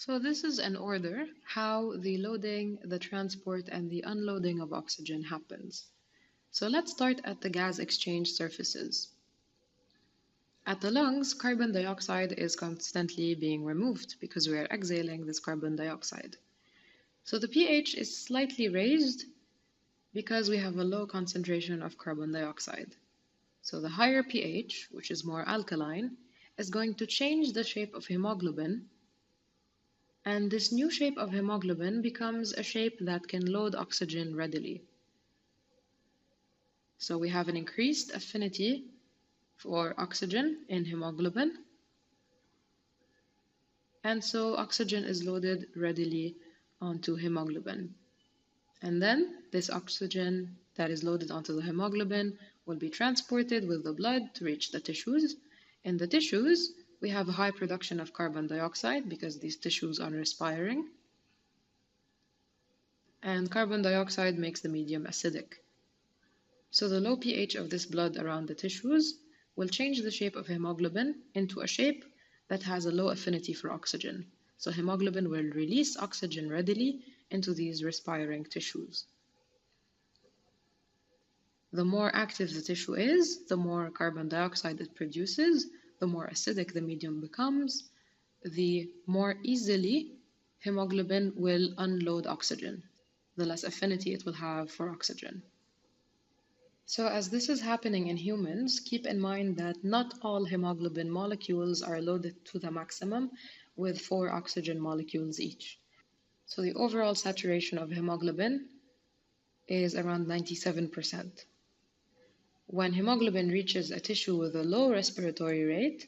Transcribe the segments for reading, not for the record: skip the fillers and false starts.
So this is an order how the loading, the transport, and the unloading of oxygen happens. So let's start at the gas exchange surfaces. At the lungs, carbon dioxide is constantly being removed because we are exhaling this carbon dioxide. So the pH is slightly raised because we have a low concentration of carbon dioxide. So the higher pH, which is more alkaline, is going to change the shape of hemoglobin, and this new shape of hemoglobin becomes a shape that can load oxygen readily. So we have an increased affinity for oxygen in hemoglobin, and so oxygen is loaded readily onto hemoglobin. And then this oxygen that is loaded onto the hemoglobin will be transported with the blood to reach the tissues. In the tissues, we have a high production of carbon dioxide because these tissues are respiring. And carbon dioxide makes the medium acidic. So the low pH of this blood around the tissues will change the shape of hemoglobin into a shape that has a low affinity for oxygen. So hemoglobin will release oxygen readily into these respiring tissues. The more active the tissue is, the more carbon dioxide it produces, the more acidic the medium becomes, the more easily hemoglobin will unload oxygen, the less affinity it will have for oxygen. So as this is happening in humans, keep in mind that not all hemoglobin molecules are loaded to the maximum with 4 oxygen molecules each. So the overall saturation of hemoglobin is around 97%. When hemoglobin reaches a tissue with a low respiratory rate,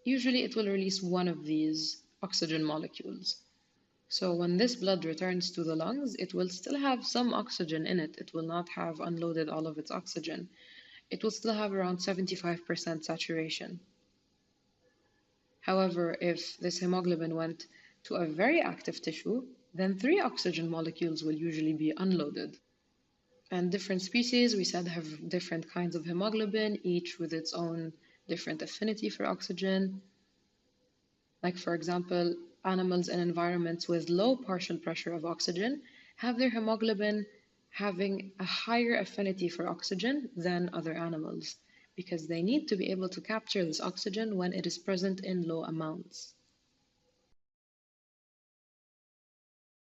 usually it will release one of these oxygen molecules. So when this blood returns to the lungs, it will still have some oxygen in it. It will not have unloaded all of its oxygen. It will still have around 75% saturation. However, if this hemoglobin went to a very active tissue, then 3 oxygen molecules will usually be unloaded. And different species, we said, have different kinds of hemoglobin, each with its own different affinity for oxygen. Like, for example, animals in environments with low partial pressure of oxygen have their hemoglobin having a higher affinity for oxygen than other animals, because they need to be able to capture this oxygen when it is present in low amounts.